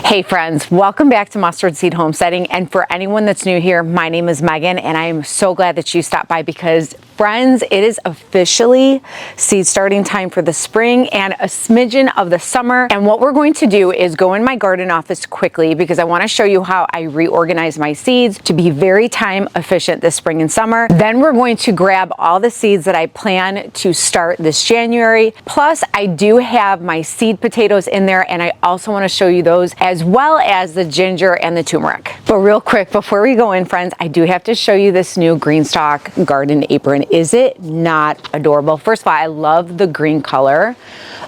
Hey friends, welcome back to Mustard Seed Homesteading. And for anyone that's new here, my name is Megan and I am so glad that you stopped by because friends, it is officially seed starting time for the spring and a smidgen of the summer. And what we're going to do is go in my garden office quickly because I want to show you how I reorganize my seeds to be very time efficient this spring and summer. Then we're going to grab all the seeds that I plan to start this January. Plus I do have my seed potatoes in there and I also want to show you those as well as the ginger and the turmeric. But real quick, before we go in, friends, I do have to show you this new Greenstock garden apron. Is it not adorable? First of all, I love the green color.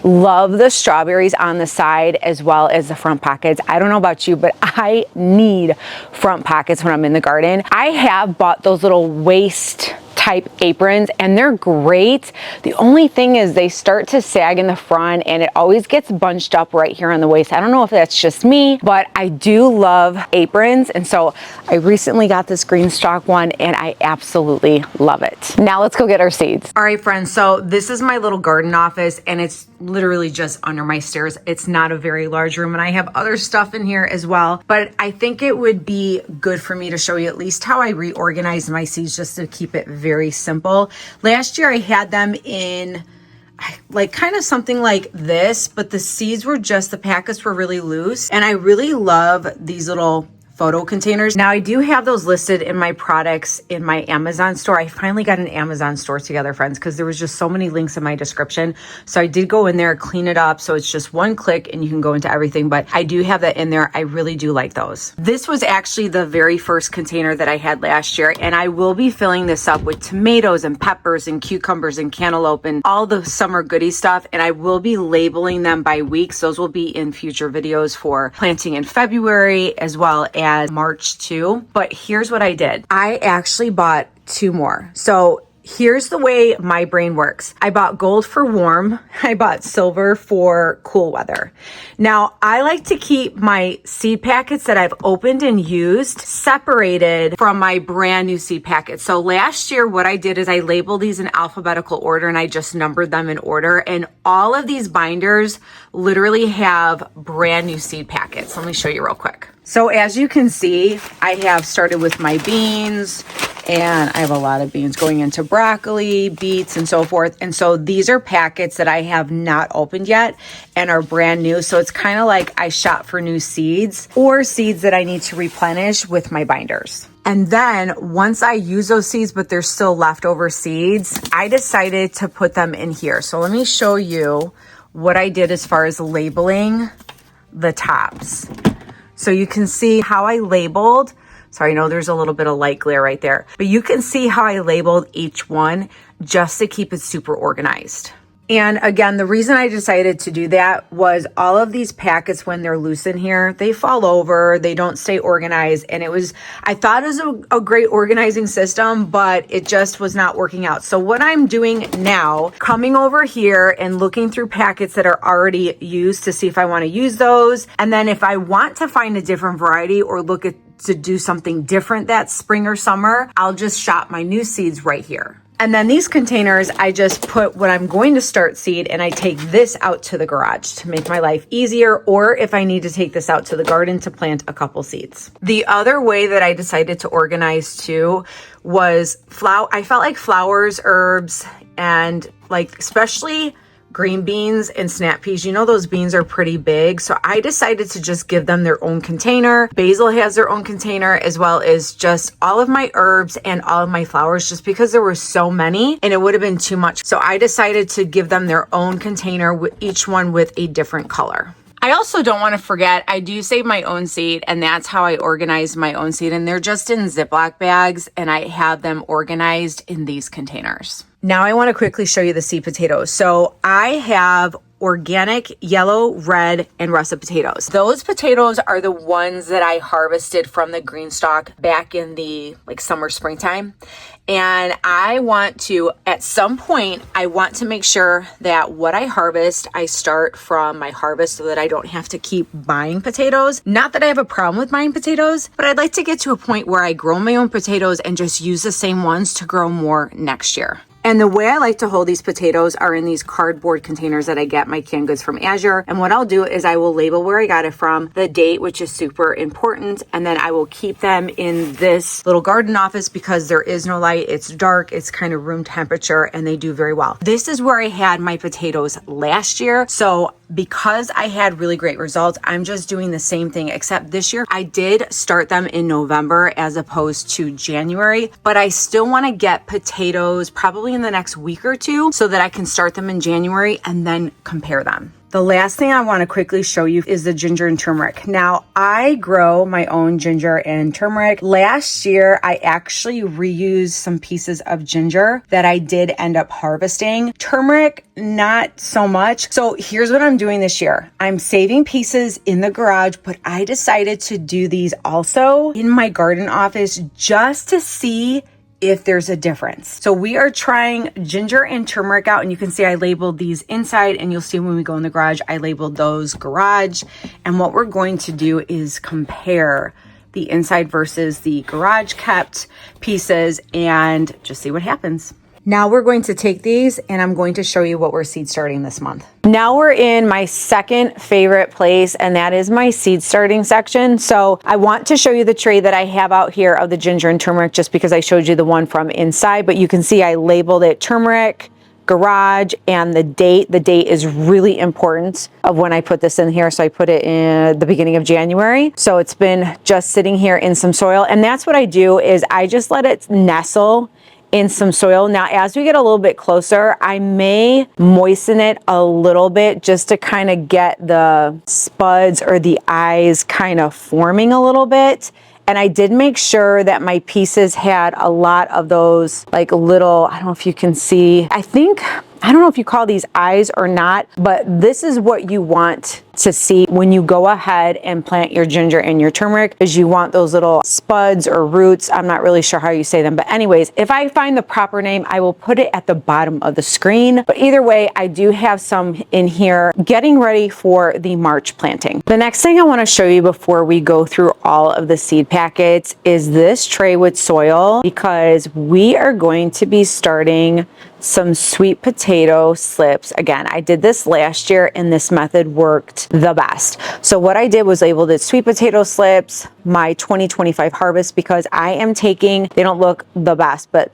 Love the strawberries on the side as well as the front pockets. I don't know about you, but I need front pockets when I'm in the garden. I have bought those little waist type aprons and they're great. The only thing is they start to sag in the front and it always gets bunched up right here on the waist. I don't know if that's just me, but I do love aprons. And so I recently got this Greenstock one and I absolutely love it. Now let's go get our seeds. All right, friends. So this is my little garden office and it's literally just under my stairs. It's not a very large room and I have other stuff in here as well, but I think it would be good for me to show you at least how I reorganize my seeds just to keep it very simple. Last year I had them in like kind of something like this, but the seeds were just, the packets were really loose. And I really love these little photo containers. Now I do have those listed in my products in my Amazon store. I finally got an Amazon store together, friends, because there was just so many links in my description. So I did go in there, clean it up. So it's just one click and you can go into everything, but I do have that in there. I really do like those. This was actually the very first container that I had last year. And I will be filling this up with tomatoes and peppers and cucumbers and cantaloupe and all the summer goodie stuff. And I will be labeling them by weeks. Those will be in future videos for planting in February as well as March too. But here's what I did. I actually bought two more. So here's the way my brain works. I bought gold for warm. I bought silver for cool weather. Now, I like to keep my seed packets that I've opened and used separated from my brand new seed packets. So last year, what I did is I labeled these in alphabetical order and I just numbered them in order. And all of these binders literally have brand new seed packets. Let me show you real quick. So as you can see, I have started with my beans and I have a lot of beans going into broccoli, beets, and so forth. And so these are packets that I have not opened yet and are brand new. So it's kind of like I shop for new seeds or seeds that I need to replenish with my binders. And then once I use those seeds, but there's still leftover seeds, I decided to put them in here. So let me show you what I did as far as labeling the tops. So you can see how I labeled. Sorry, I know there's a little bit of light glare right there, but you can see how I labeled each one just to keep it super organized. And again, the reason I decided to do that was all of these packets, when they're loose in here, they fall over, they don't stay organized. And I thought it was a great organizing system, but it just was not working out. So what I'm doing now, coming over here and looking through packets that are already used to see if I want to use those. And then if I want to find a different variety or to do something different that spring or summer, I'll just shop my new seeds right here. And then these containers, I just put what I'm going to start seed and I take this out to the garage to make my life easier, or if I need to take this out to the garden to plant a couple seeds. The other way that I decided to organize too was I felt like flowers, herbs, and like especially green beans and snap peas, you know, those beans are pretty big. So I decided to just give them their own container. Basil has their own container, as well as just all of my herbs and all of my flowers, just because there were so many and it would have been too much. So I decided to give them their own container, with each one with a different color. I also don't want to forget, I do save my own seed, and that's how I organize my own seed. And they're just in Ziploc bags and I have them organized in these containers. Now I want to quickly show you the seed potatoes. So I have organic yellow, red, and russet potatoes. Those potatoes are the ones that I harvested from the Greenstock back in the summer, springtime. And I want to, at some point, I want to make sure that what I harvest, I start from my harvest so that I don't have to keep buying potatoes. Not that I have a problem with buying potatoes, but I'd like to get to a point where I grow my own potatoes and just use the same ones to grow more next year. And the way I like to hold these potatoes are in these cardboard containers that I get my canned goods from Azure. And what I'll do is I will label where I got it from, the date, which is super important, and then I will keep them in this little garden office because there is no light, it's dark, it's kind of room temperature, and they do very well. This is where I had my potatoes last year. So because I had really great results, I'm just doing the same thing, except this year I did start them in November as opposed to January, but I still want to get potatoes probably in the next week or two so that I can start them in January and then compare them. The last thing I want to quickly show you is the ginger and turmeric. Now, I grow my own ginger and turmeric. Last year, I actually reused some pieces of ginger that I did end up harvesting. Turmeric, not so much. So here's what I'm doing this year. I'm saving pieces in the garage, but I decided to do these also in my garden office just to see if there's a difference. So we are trying ginger and turmeric out, and you can see I labeled these inside, and you'll see when we go in the garage, I labeled those garage. And what we're going to do is compare the inside versus the garage kept pieces and just see what happens. Now we're going to take these and I'm going to show you what we're seed starting this month. Now we're in my second favorite place, and that is my seed starting section. So I want to show you the tray that I have out here of the ginger and turmeric just because I showed you the one from inside, but you can see I labeled it turmeric, garage, and the date. The date is really important of when I put this in here. So I put it in the beginning of January. So it's been just sitting here in some soil, and that's what I do is I just let it nestle in some soil. Now, as we get a little bit closer, I may moisten it a little bit just to kind of get the spuds or the eyes kind of forming a little bit. And I did make sure that my pieces had a lot of those like little, I don't know if you can see, I don't know if you call these eyes or not, but this is what you want to see when you go ahead and plant your ginger and your turmeric, is you want those little spuds or roots. I'm not really sure how you say them, but anyways, if I find the proper name, I will put it at the bottom of the screen. But either way, I do have some in here getting ready for the March planting. The next thing I want to show you before we go through all of the seed packets is this tray with soil, because we are going to be starting some sweet potato slips. Again, I did this last year and this method worked the best. So what I did was labeled it sweet potato slips, my 2025 harvest, because I am taking, they don't look the best, but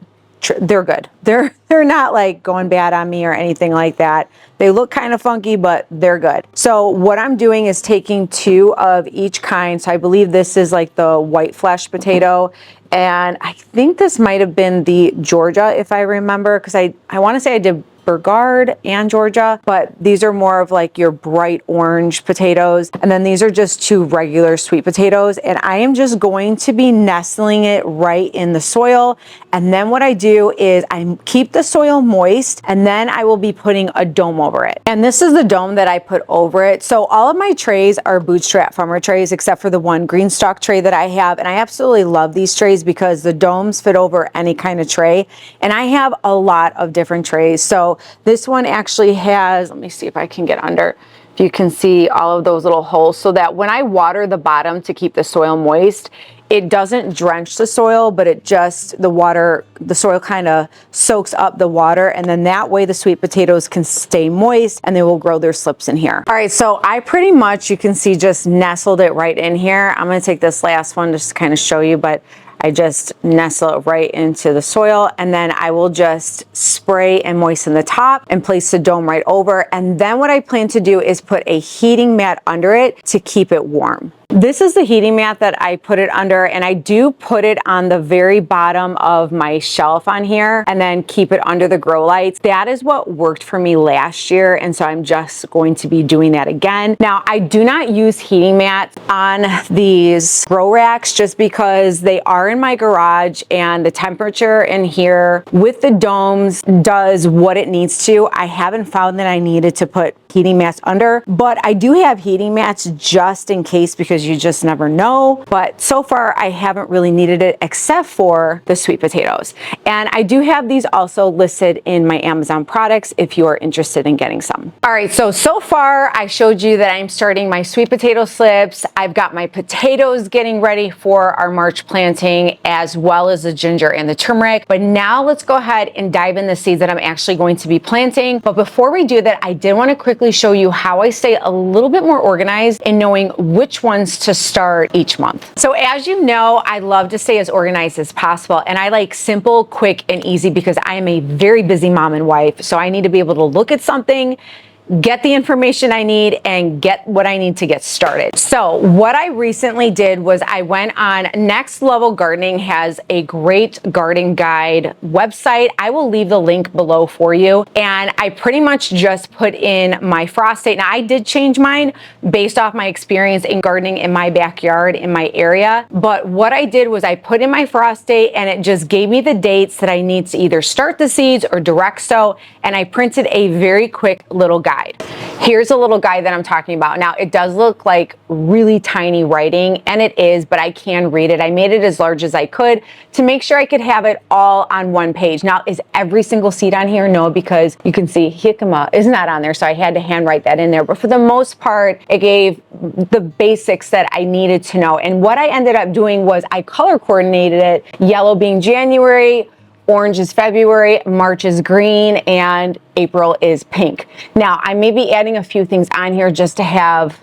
they're good. They're not like going bad on me or anything like that. They look kind of funky, but they're good. So what I'm doing is taking 2 of each kind. So I believe this is like the white flesh potato, and I think this might have been the Georgia, if I remember, because I want to say I did Burgard and Georgia, but these are more of like your bright orange potatoes. And then these are just 2 regular sweet potatoes. And I am just going to be nestling it right in the soil. And then what I do is I keep the soil moist, and then I will be putting a dome over it. And this is the dome that I put over it. So all of my trays are bootstrap farmer trays, except for the one green stalk tray that I have. And I absolutely love these trays because the domes fit over any kind of tray. And I have a lot of different trays. So this one actually has, let me see if I can get under, if you can see all of those little holes, so that when I water the bottom to keep the soil moist, it doesn't drench the soil, but it just, the soil kind of soaks up the water, and then that way the sweet potatoes can stay moist and they will grow their slips in here. All right, so I pretty much, you can see, just nestled it right in here. I'm gonna take this last one just to kind of show you, but I just nestle it right into the soil, and then I will just spray and moisten the top and place the dome right over. And then what I plan to do is put a heating mat under it to keep it warm. This is the heating mat that I put it under, and I do put it on the very bottom of my shelf on here and then keep it under the grow lights. That is what worked for me last year, and so I'm just going to be doing that again. Now, I do not use heating mats on these grow racks just because they are in my garage, and the temperature in here with the domes does what it needs to. I haven't found that I needed to put heating mats under, but I do have heating mats just in case, because because you just never know. But so far I haven't really needed it except for the sweet potatoes. And I do have these also listed in my Amazon products if you are interested in getting some. All right, so far I showed you that I'm starting my sweet potato slips. I've got my potatoes getting ready for our March planting, as well as the ginger and the turmeric. But now let's go ahead and dive in the seeds that I'm actually going to be planting. But before we do that, I did want to quickly show you how I stay a little bit more organized in knowing which ones to start each month. So as you know, I love to stay as organized as possible, and I like simple, quick, and easy because I am a very busy mom and wife. So I need to be able to look at something, get the information I need, and get what I need to get started. So what I recently did was I went on Next Level Gardening, has a great garden guide website. I will leave the link below for you. And I pretty much just put in my frost date. Now I did change mine based off my experience in gardening in my backyard, in my area. But what I did was I put in my frost date, and it just gave me the dates that I need to either start the seeds or direct sow. And I printed a very quick little guide. Here's a little guide that I'm talking about. Now, it does look like really tiny writing, and it is, but I can read it. I made it as large as I could to make sure I could have it all on one page. Now, is every single seed on here? No, because you can see jicama is not on there, so I had to handwrite that in there. But for the most part, it gave the basics that I needed to know. And what I ended up doing was I color coordinated it, yellow being January, orange is February, March is green, and April is pink. Now, I may be adding a few things on here just to have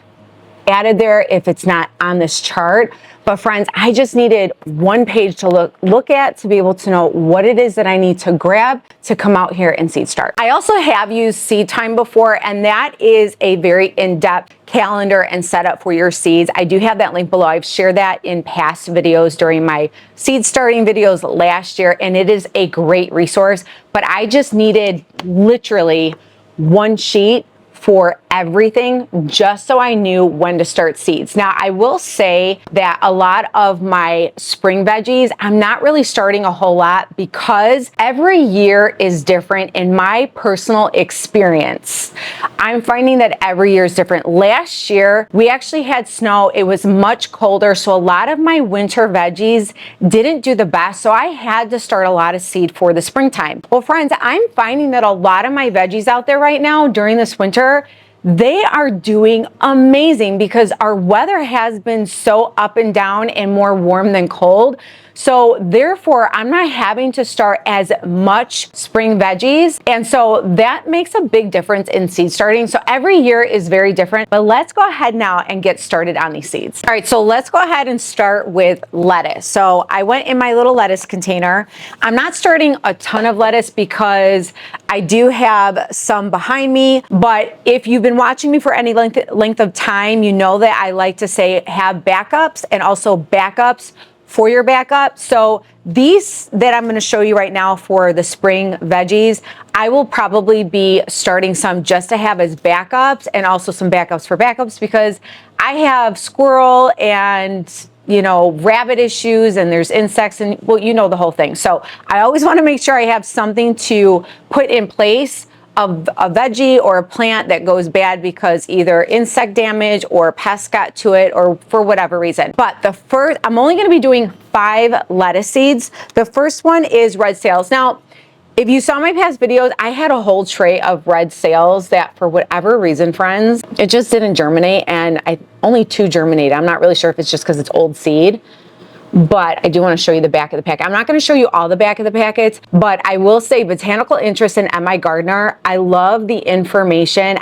added there if it's not on this chart. But friends, I just needed one page to look at to be able to know what it is that I need to grab to come out here and seed start. I also have used Seed Time before, and that is a very in-depth calendar and setup for your seeds. I do have that link below. I've shared that in past videos during my seed starting videos last year, and it is a great resource. But I just needed literally one sheet for everything, just so I knew when to start seeds. Now, I will say that a lot of my spring veggies, I'm not really starting a whole lot because every year is different in my personal experience. I'm finding that every year is different. Last year, we actually had snow. It was much colder, so a lot of my winter veggies didn't do the best, so I had to start a lot of seed for the springtime. Well, friends, I'm finding that a lot of my veggies out there right now during this winter, they are doing amazing because our weather has been so up and down and more warm than cold. So therefore, I'm not having to start as much spring veggies. And so that makes a big difference in seed starting. So every year is very different, but let's go ahead now and get started on these seeds. All right, so let's go ahead and start with lettuce. So I went in my little lettuce container. I'm not starting a ton of lettuce because I do have some behind me, but if you've been watching me for any length of time, you know that I like to say have backups and also backups for your backup. So these that I'm going to show you right now for the spring veggies, I will probably be starting some just to have as backups and also some backups for backups because I have squirrel and rabbit issues, and there's insects, and well, you know the whole thing. So I always want to make sure I have something to put in place of a veggie or a plant that goes bad because either insect damage or pests got to it or for whatever reason. But I'm only going to be doing 5 lettuce seeds. The first one is red sales. Now, if you saw my past videos, I had a whole tray of red sales that for whatever reason, friends, it just didn't germinate, and only 2 germinated. I'm not really sure if it's just because it's old seed. But I do want to show you the back of the packet. I'm not going to show you all the back of the packets, but I will say botanical interest in MI Gardener. I love the information.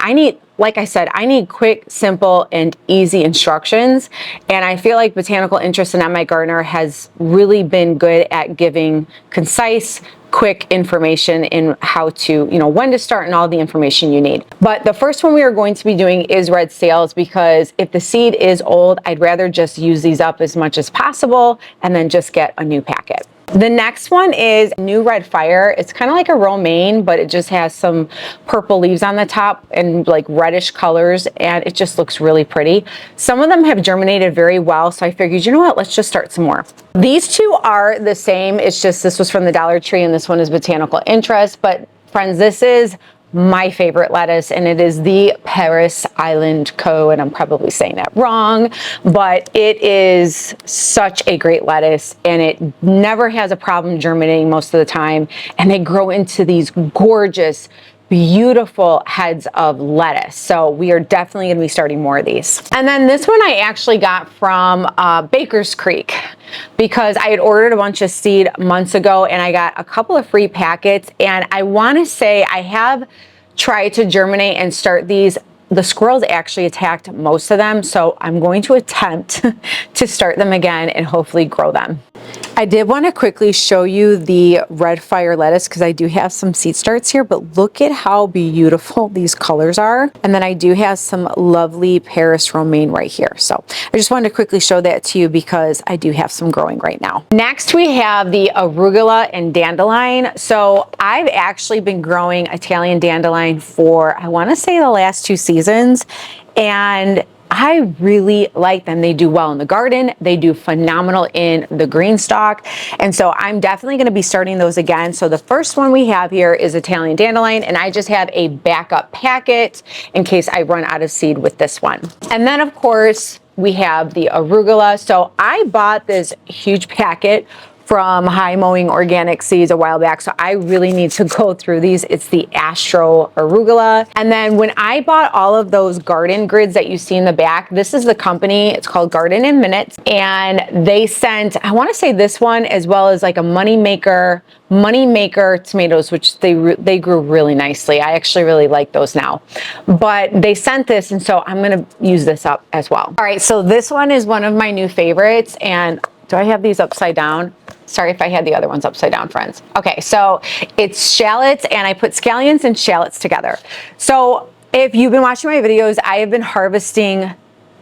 Like I said, I need quick, simple, and easy instructions. And I feel like botanical interest in MI Gardener has really been good at giving concise, quick information in how to, when to start and all the information you need. But the first one we are going to be doing is red sales because if the seed is old, I'd rather just use these up as much as possible and then just get a new packet. The next one is New Red Fire. It's kind of like a romaine, but it just has some purple leaves on the top and like reddish colors, and it just looks really pretty. Some of them have germinated very well, so I figured, you know what, let's just start some more. These 2 are the same. It's just this was from the Dollar Tree and this one is Botanical Interest, but friends, this is my favorite lettuce, and it is the Paris Island Co. And I'm probably saying that wrong, but it is such a great lettuce, and it never has a problem germinating most of the time. And they grow into these gorgeous, beautiful heads of lettuce. So we are definitely gonna be starting more of these. And then this one I actually got from Baker's Creek, because I had ordered a bunch of seed months ago and I got a couple of free packets, and I want to say I have tried to germinate and start these. The squirrels actually attacked most of them, so I'm going to attempt to start them again and hopefully grow them. I did want to quickly show you the red fire lettuce because I do have some seed starts here, but look at how beautiful these colors are. And then I do have some lovely Paris romaine right here. So I just wanted to quickly show that to you because I do have some growing right now. Next we have the arugula and dandelion. So I've actually been growing Italian dandelion for, I want to say, the last 2 seasons, and I really like them. They do well in the garden. They do phenomenal in the green stalk. And so I'm definitely going to be starting those again. So the first one we have here is Italian dandelion, and I just have a backup packet in case I run out of seed with this one. And then of course we have the arugula. So I bought this huge packet from High Mowing Organic Seeds a while back, so I really need to go through these. It's the Astro Arugula. And then when I bought all of those garden grids that you see in the back, this is the company, it's called Garden in Minutes, and they sent, I want to say this one, as well as like a Moneymaker tomatoes, which they grew really nicely. I actually really like those now. But they sent this, and so I'm gonna use this up as well. All right, so this one is one of my new favorites, and do I have these upside down? Sorry if I had the other ones upside down, friends. Okay, so it's shallots, and I put scallions and shallots together. So if you've been watching my videos, I have been harvesting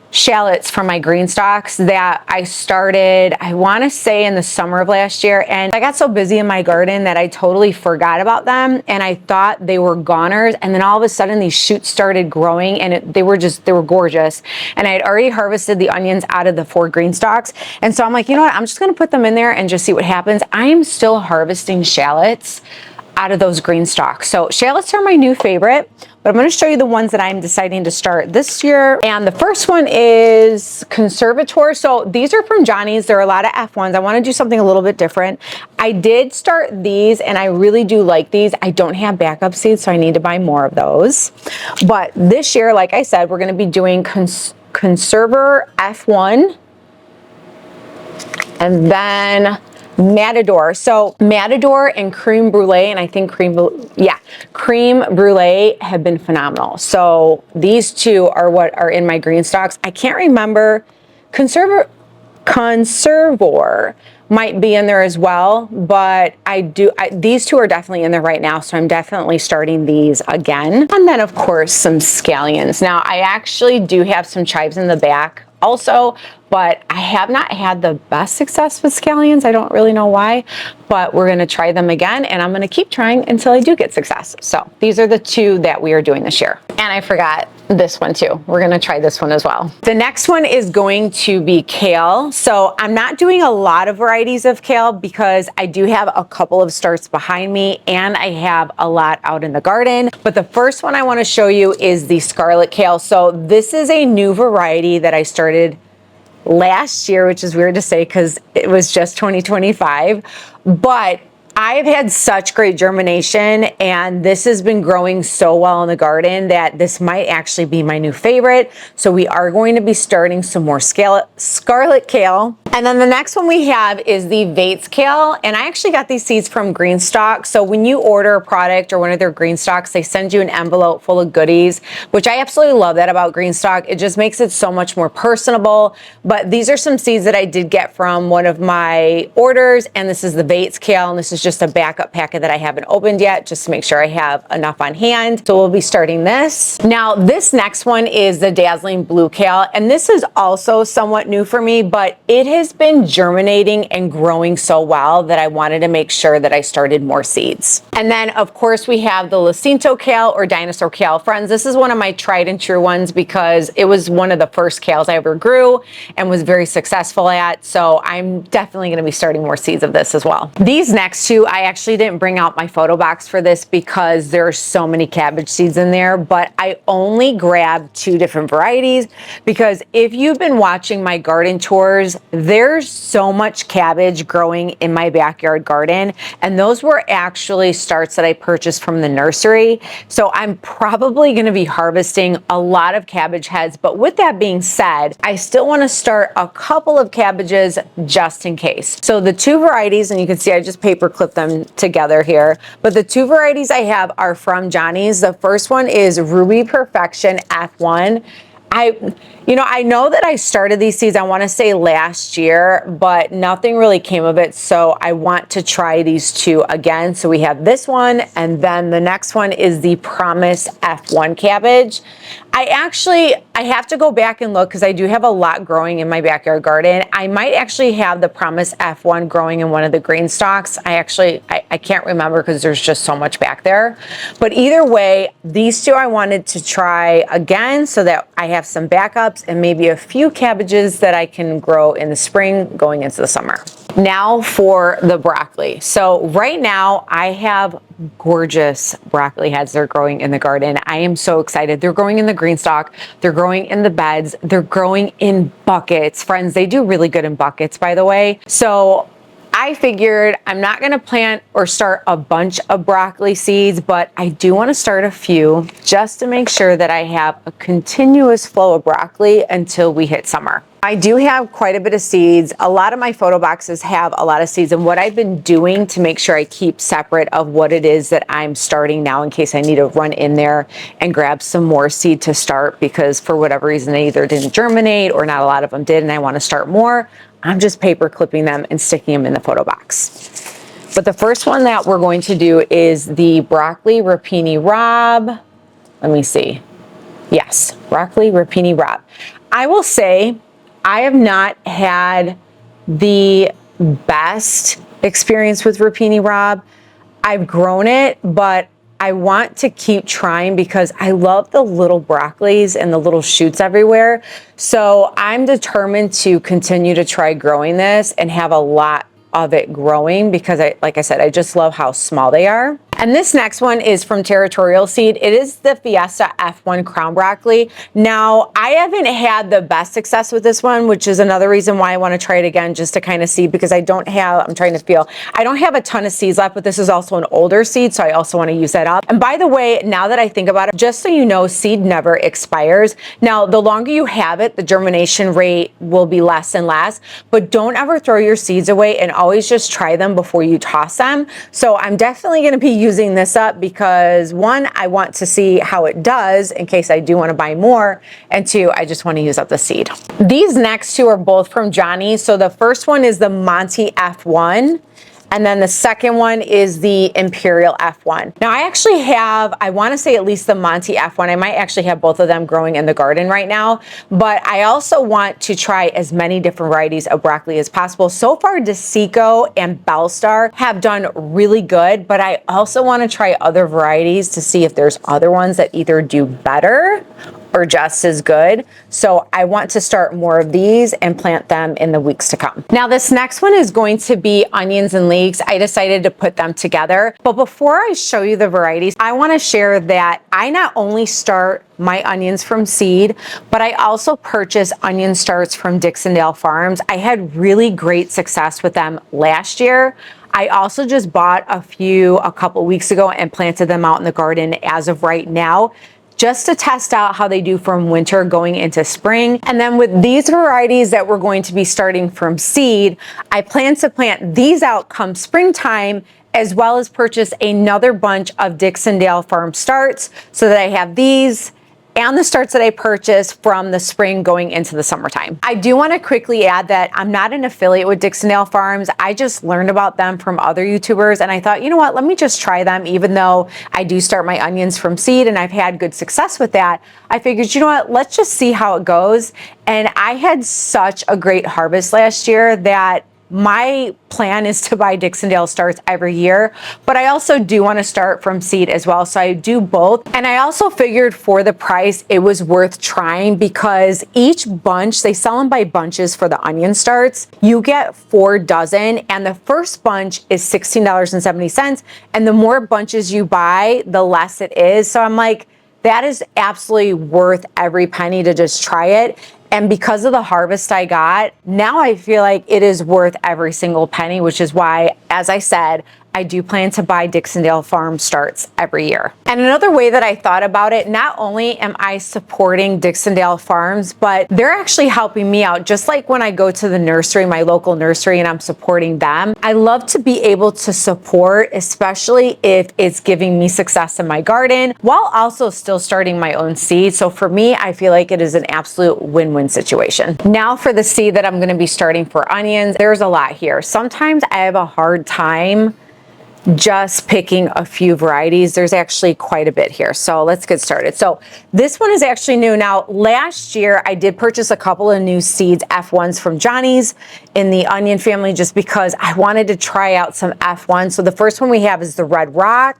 shallots from my green stalks that I started, I want to say, in the summer of last year, and I got so busy in my garden that I totally forgot about them, and I thought they were goners, and then all of a sudden these shoots started growing, and they were gorgeous. And I had already harvested the onions out of the 4 green stalks, and so I'm like, you know what, I'm just going to put them in there and just see what happens. I am still harvesting shallots out of those green stalks. So shallots are my new favorite, but I'm going to show you the ones that I'm deciding to start this year. And the first one is Conservator. So these are from Johnny's. There are a lot of F1s. I want to do something a little bit different. I did start these, and I really do like these. I don't have backup seeds, so I need to buy more of those. But this year, like I said, we're going to be doing Conserver F1, and then Matador. So Matador and Creme Brulee, and I think Creme Brulee have been phenomenal. So these two are what are in my green stalks. I can't remember. Conservor might be in there as well, but these two are definitely in there right now, so I'm definitely starting these again. And then of course some scallions. Now I actually do have some chives in the back also, but I have not had the best success with scallions. I don't really know why, but we're going to try them again, and I'm going to keep trying until I do get success. So these are the 2 that we are doing this year. And I forgot this one too. We're going to try this one as well. The next one is going to be kale. So I'm not doing a lot of varieties of kale because I do have a couple of starts behind me, and I have a lot out in the garden. But the first one I want to show you is the scarlet kale. So this is a new variety that I started last year, which is weird to say because it was just 2025, but I've had such great germination, and this has been growing so well in the garden that this might actually be my new favorite. So we are going to be starting some more scarlet kale. And then the next one we have is the Vates kale, and I actually got these seeds from Greenstock. So when you order a product or one of their Greenstocks, they send you an envelope full of goodies, which I absolutely love that about Greenstock. It just makes it so much more personable. But these are some seeds that I did get from one of my orders, and this is the Vates kale, and this is just a backup packet that I haven't opened yet, just to make sure I have enough on hand. So we'll be starting this. Now this next one is the Dazzling Blue kale, and this is also somewhat new for me, but it has just been germinating and growing so well that I wanted to make sure that I started more seeds. And then of course we have the Jacinto kale or dinosaur kale. Friends, this is one of my tried and true ones because it was one of the first kales I ever grew and was very successful at. So I'm definitely going to be starting more seeds of this as well. These next two, I actually didn't bring out my photo box for this because there are so many cabbage seeds in there, but I only grabbed 2 different varieties because if you've been watching my garden tours, there's so much cabbage growing in my backyard garden, and those were actually starts that I purchased from the nursery. So I'm probably going to be harvesting a lot of cabbage heads, but with that being said, I still want to start a couple of cabbages just in case. So the 2 varieties, and you can see I just paper clipped them together here, but the 2 varieties I have are from Johnny's. The first one is Ruby Perfection F1. I know that I started these seeds, I want to say last year, but nothing really came of it. So I want to try these 2 again. So we have this one, and then the next one is the Promise F1 cabbage. I have to go back and look because I do have a lot growing in my backyard garden. I might actually have the Promise F1 growing in one of the green stalks. I can't remember because there's just so much back there. But either way, these 2 I wanted to try again so that I have some backups and maybe a few cabbages that I can grow in the spring going into the summer. Now for the broccoli. So right now I have gorgeous broccoli heads that are growing in the garden. I am so excited. They're growing in the green stalk. They're growing in the beds. They're growing in buckets. Friends, they do really good in buckets, by the way. So I figured I'm not going to plant or start a bunch of broccoli seeds, but I do want to start a few just to make sure that I have a continuous flow of broccoli until we hit summer. I do have quite a bit of seeds. A lot of my photo boxes have a lot of seeds, and what I've been doing to make sure I keep separate of what it is that I'm starting now in case I need to run in there and grab some more seed to start because for whatever reason they either didn't germinate or not a lot of them did and I want to start more. I'm just paper clipping them and sticking them in the photo box. But the first one that we're going to do is the broccoli rapini Rob. Let me see. Yes, broccoli rapini Rob. I will say I have not had the best experience with rapini Rob. I've grown it, but I want to keep trying because I love the little broccolis and the little shoots everywhere. So I'm determined to continue to try growing this and have a lot of it growing because like I said, I just love how small they are. And this next one is from Territorial Seed. It is the Fiesta F1 Crown Broccoli. Now, I haven't had the best success with this one, which is another reason why I want to try it again, just to kind of see, because I don't have a ton of seeds left, but this is also an older seed, so I also want to use that up. And by the way, now that I think about it, just so you know, seed never expires. Now, the longer you have it, the germination rate will be less and less, but don't ever throw your seeds away and always just try them before you toss them. So I'm definitely going to be using this up because 1, I want to see how it does in case I do want to buy more, and 2, I just want to use up the seed. These next 2 are both from Johnny. So the first one is the Monty F1. And then the second one is the Imperial F1. Now I actually have, I want to say at least the Monty F1. I might actually have both of them growing in the garden right now, but I also want to try as many different varieties of broccoli as possible. So far, DeSico and Bellstar have done really good, but I also want to try other varieties to see if there's other ones that either do better or just as good. So I want to start more of these and plant them in the weeks to come. Now this next one is going to be onions and leeks. I decided to put them together. But before I show you the varieties, I want to share that I not only start my onions from seed, but I also purchase onion starts from Dixondale Farms. I had really great success with them last year. I also just bought a couple weeks ago and planted them out in the garden as of right now, just to test out how they do from winter going into spring. And then with these varieties that we're going to be starting from seed, I plan to plant these out come springtime, as well as purchase another bunch of Dixondale Farm starts so that I have these and the starts that I purchased from the spring going into the summertime. I do want to quickly add that I'm not an affiliate with Dixondale Farms. I just learned about them from other YouTubers, and I thought, you know what, let me just try them. Even though I do start my onions from seed and I've had good success with that, I figured, you know what, let's just see how it goes. And I had such a great harvest last year that my plan is to buy Dixondale starts every year, but I also do want to start from seed as well. So I do both. And I also figured for the price, it was worth trying because each bunch, they sell them by bunches for the onion starts. You get 4 dozen and the first bunch is $16.70. And the more bunches you buy, the less it is. So I'm like, that is absolutely worth every penny to just try it. And because of the harvest I got, now I feel like it is worth every single penny, which is why, as I said, I do plan to buy Dixondale Farm starts every year. And another way that I thought about it, not only am I supporting Dixondale Farms, but they're actually helping me out. Just like when I go to the nursery, my local nursery, and I'm supporting them, I love to be able to support, especially if it's giving me success in my garden, while also still starting my own seed. So for me, I feel like it is an absolute win-win situation. Now for the seed that I'm gonna be starting for onions, there's a lot here. Sometimes I have a hard time just picking a few varieties. There's actually quite a bit here. So let's get started. So this one is actually new. Now, last year I did purchase a couple of new seeds, F1s from Johnny's in the onion family, just because I wanted to try out some F1s. So the first one we have is the Red Rock.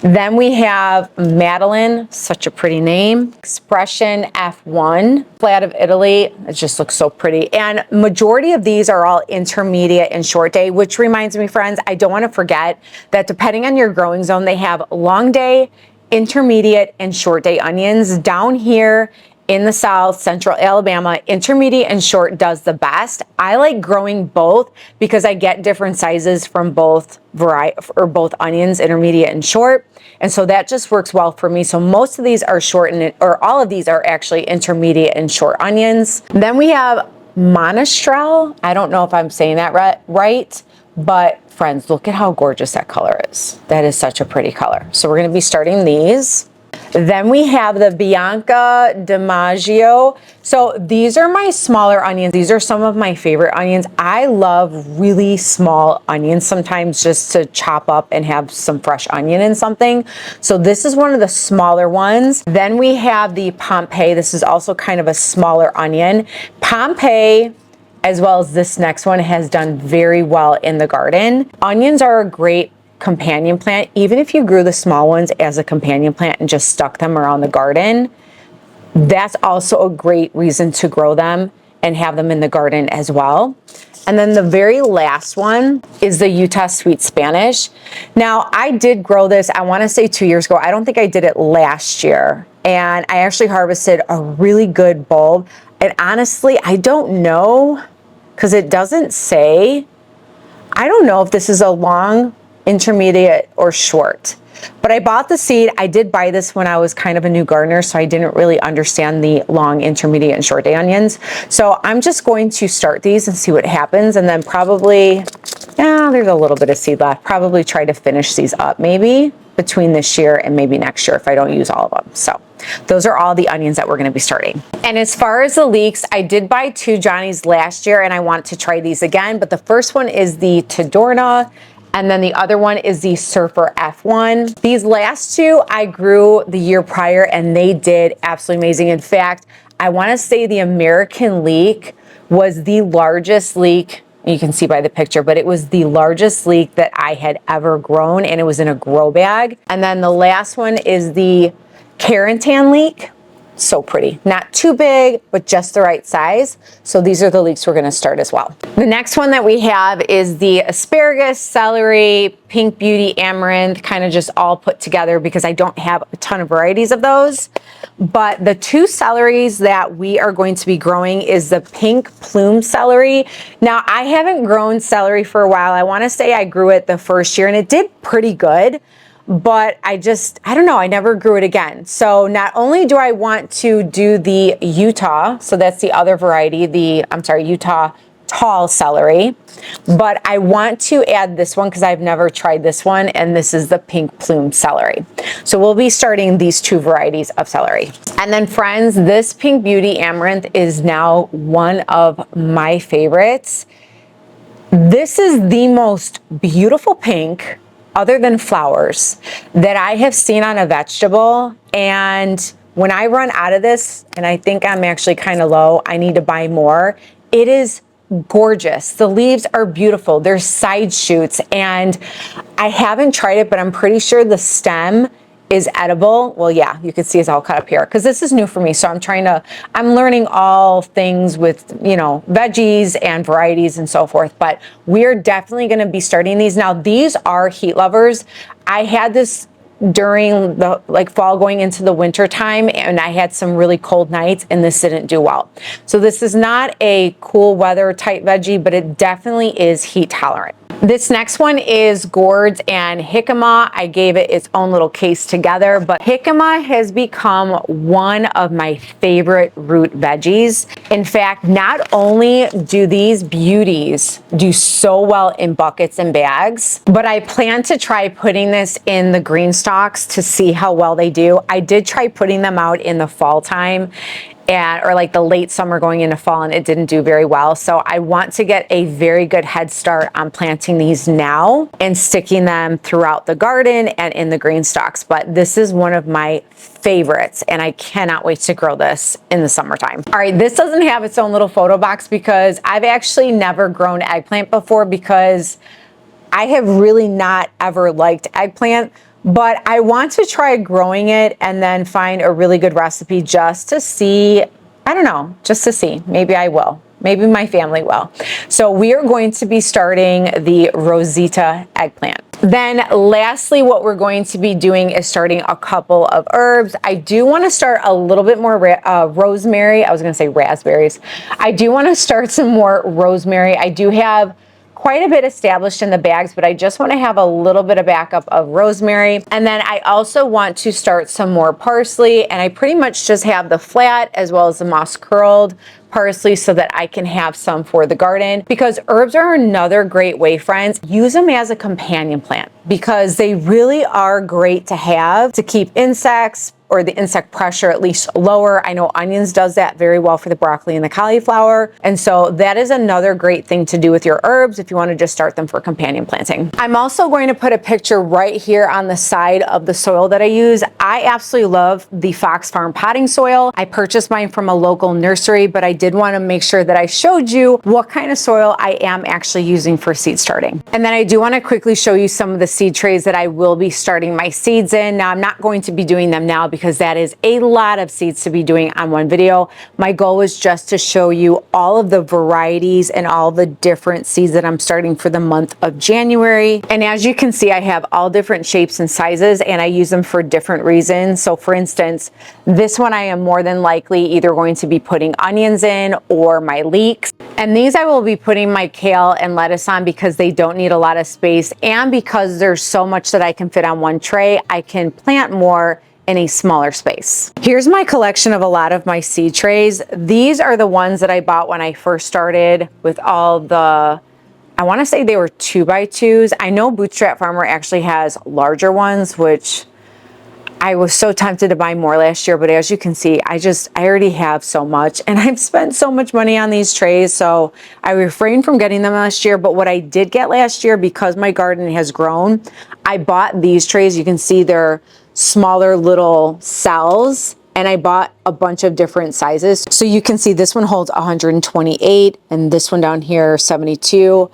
Then we have Madeline, such a pretty name. Expression F1, Flat of Italy. It just looks so pretty. And majority of these are all intermediate and short day, which reminds me, friends, I don't want to forget that depending on your growing zone, they have long day, intermediate, and short day onions. Down here in the South, Central Alabama, intermediate and short does the best. I like growing both because I get different sizes from both both onions, intermediate and short. And so that just works well for me. So most of these are short or all of these are actually intermediate and short onions. Then we have Monastrell. I don't know if I'm saying that right, but friends, look at how gorgeous that color is. That is such a pretty color. So we're going to be starting these. Then we have the Bianca DiMaggio. So these are my smaller onions. These are some of my favorite onions. I love really small onions sometimes just to chop up and have some fresh onion in something. So this is one of the smaller ones. Then we have the Pompeii. This is also kind of a smaller onion. Pompeii, as well as this next one, has done very well in the garden. Onions are a great companion plant. Even if you grew the small ones as a companion plant and just stuck them around the garden, that's also a great reason to grow them and have them in the garden as well. And then the very last one is the Utah Sweet Spanish. Now, I did grow this, I want to say 2 years ago. I don't think I did it last year. And I actually harvested a really good bulb. And honestly, I don't know, because it doesn't say. I don't know if this is a long, intermediate, or short. But I bought the seed. I did buy this when I was kind of a new gardener, so I didn't really understand the long, intermediate, and short day onions. So I'm just going to start these and see what happens, and then probably, there's a little bit of seed left. Probably try to finish these up maybe between this year and maybe next year if I don't use all of them. So those are all the onions that we're going to be starting. And as far as the leeks, I did buy 2 Johnny's last year and I want to try these again. But the first one is the Tadorna, and then the other one is the Surfer F1. These last 2 I grew the year prior and they did absolutely amazing. In fact, I want to say the American leek was the largest leek. You can see by the picture, but it was the largest leek that I had ever grown, and it was in a grow bag. And then the last one is the Carentan leek. So pretty. Not too big, but just the right size. So these are the leeks we're going to start as well. The next one that we have is the asparagus, celery, pink beauty, amaranth, kind of just all put together because I don't have a ton of varieties of those. But the 2 celeries that we are going to be growing is the pink plume celery. Now, I haven't grown celery for a while. I want to say I grew it the first year and it did pretty good. But I don't know, I never grew it again. So not only do I want to do the Utah, so that's the other variety, Utah tall celery, but I want to add this one because I've never tried this one, and this is the pink plume celery. So we'll be starting these two varieties of celery. And then friends, this Pink Beauty Amaranth is now one of my favorites. This is the most beautiful pink, other than flowers, that I have seen on a vegetable. And when I run out of this, and I think I'm actually kind of low, I need to buy more. It is gorgeous. The leaves are beautiful. There's side shoots, and I haven't tried it, but I'm pretty sure the stem is edible. Well, yeah, you can see it's all cut up here because this is new for me. So I'm learning all things with, you know, veggies and varieties and so forth, but we're definitely going to be starting these. Now, these are heat lovers. I had this during the fall going into the winter time, and I had some really cold nights, and this didn't do well. So this is not a cool weather type veggie, but it definitely is heat tolerant. This next one is gourds and jicama. I gave it its own little case together, but jicama has become one of my favorite root veggies. In fact, not only do these beauties do so well in buckets and bags, but I plan to try putting this in the green stalks to see how well they do. I did try putting them out in the fall time, or like the late summer going into fall, and it didn't do very well. So I want to get a very good head start on planting these now and sticking them throughout the garden and in the green stalks. But this is one of my favorites, and I cannot wait to grow this in the summertime. All right, this doesn't have its own little photo box because I've actually never grown eggplant before, because I have really not ever liked eggplant. But I want to try growing it and then find a really good recipe just to see. I don't know, just to see. Maybe I will. Maybe my family will. So we are going to be starting the Rosita eggplant. Then lastly, what we're going to be doing is starting a couple of herbs. I do want to start a little bit more rosemary. I was going to say raspberries. I do want to start some more rosemary. I do have quite a bit established in the bags, but I just want to have a little bit of backup of rosemary. And then I also want to start some more parsley, and I pretty much just have the flat as well as the moss curled parsley so that I can have some for the garden, because herbs are another great way, friends. Use them as a companion plant because they really are great to have to keep insects, or the insect pressure at least lower. I know onions does that very well for the broccoli and the cauliflower. And so that is another great thing to do with your herbs if you want to just start them for companion planting. I'm also going to put a picture right here on the side of the soil that I use. I absolutely love the Fox Farm potting soil. I purchased mine from a local nursery, but I did want to make sure that I showed you what kind of soil I am actually using for seed starting. And then I do want to quickly show you some of the seed trays that I will be starting my seeds in. Now, I'm not going to be doing them now because that is a lot of seeds to be doing on one video. My goal was just to show you all of the varieties and all the different seeds that I'm starting for the month of January. And as you can see, I have all different shapes and sizes, and I use them for different reasons. So for instance, this one I am more than likely either going to be putting onions in or my leeks. And these I will be putting my kale and lettuce on because they don't need a lot of space, and because there's so much that I can fit on one tray, I can plant more in a smaller space. Here's my collection of a lot of my seed trays. These are the ones that I bought when I first started with all the, I want to say they were 2x2s. I know Bootstrap Farmer actually has larger ones, which I was so tempted to buy more last year, but as you can see, I already have so much, and I've spent so much money on these trays, so I refrained from getting them last year. But what I did get last year, because my garden has grown, I bought these trays. You can see they're smaller little cells, and I bought a bunch of different sizes. So you can see this one holds 128, and this one down here 72.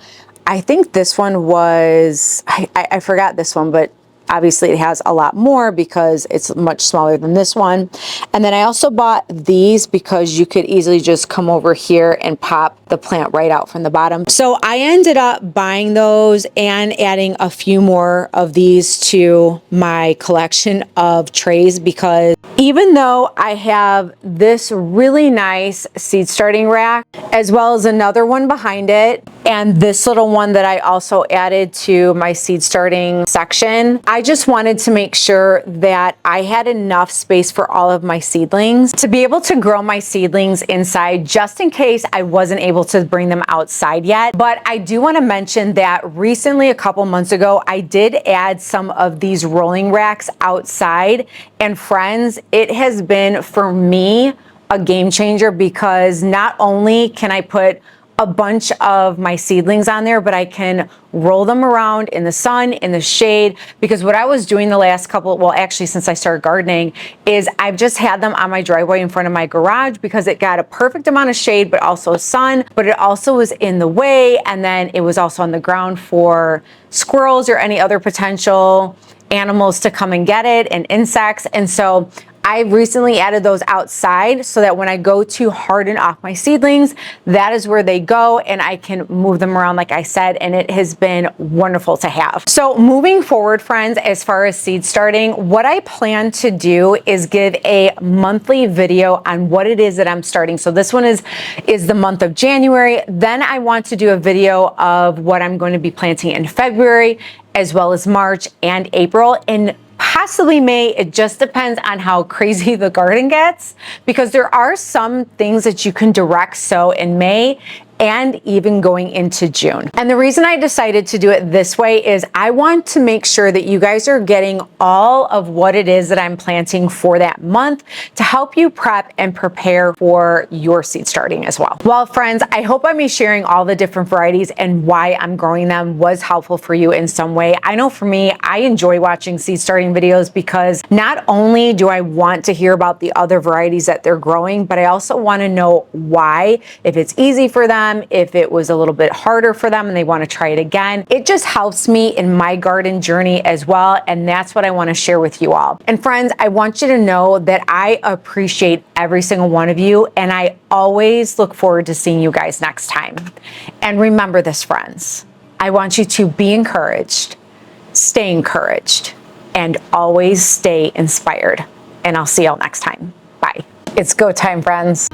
I think this one was, I forgot this one, but obviously it has a lot more because it's much smaller than this one. And then I also bought these because you could easily just come over here and pop the plant right out from the bottom. So I ended up buying those and adding a few more of these to my collection of trays because Even though I have this really nice seed starting rack, as well as another one behind it, and this little one that I also added to my seed starting section, I just wanted to make sure that I had enough space for all of my seedlings to be able to grow my seedlings inside, just in case I wasn't able to bring them outside yet. But I do want to mention that recently, a couple months ago, I did add some of these rolling racks outside, and friends, it has been for me a game changer, because not only can I put a bunch of my seedlings on there, but I can roll them around in the sun, in the shade, because what I was doing the last couple, well, actually since I started gardening, is I've just had them on my driveway in front of my garage because it got a perfect amount of shade, but also sun, but it also was in the way, and then it was also on the ground for squirrels or any other potential animals to come and get it, and insects. And so I recently added those outside so that when I go to harden off my seedlings, that is where they go, and I can move them around like I said, and it has been wonderful to have. So moving forward, friends, as far as seed starting, what I plan to do is give a monthly video on what it is that I'm starting. So this one is the month of January. Then I want to do a video of what I'm going to be planting in February, as well as March and April, and possibly May. It just depends on how crazy the garden gets, because there are some things that you can direct sow in May and even going into June. And the reason I decided to do it this way is I want to make sure that you guys are getting all of what it is that I'm planting for that month to help you prep and prepare for your seed starting as well. Well, friends, I hope me sharing all the different varieties and why I'm growing them was helpful for you in some way. I know for me, I enjoy watching seed starting videos because not only do I want to hear about the other varieties that they're growing, but I also want to know why, if it's easy for them, if it was a little bit harder for them and they want to try it again. It just helps me in my garden journey as well, and that's what I want to share with you all. And friends, I want you to know that I appreciate every single one of you, and I always look forward to seeing you guys next time. And remember this, friends, I want you to be encouraged, stay encouraged, and always stay inspired. And I'll see y'all next time. Bye. It's go time, friends.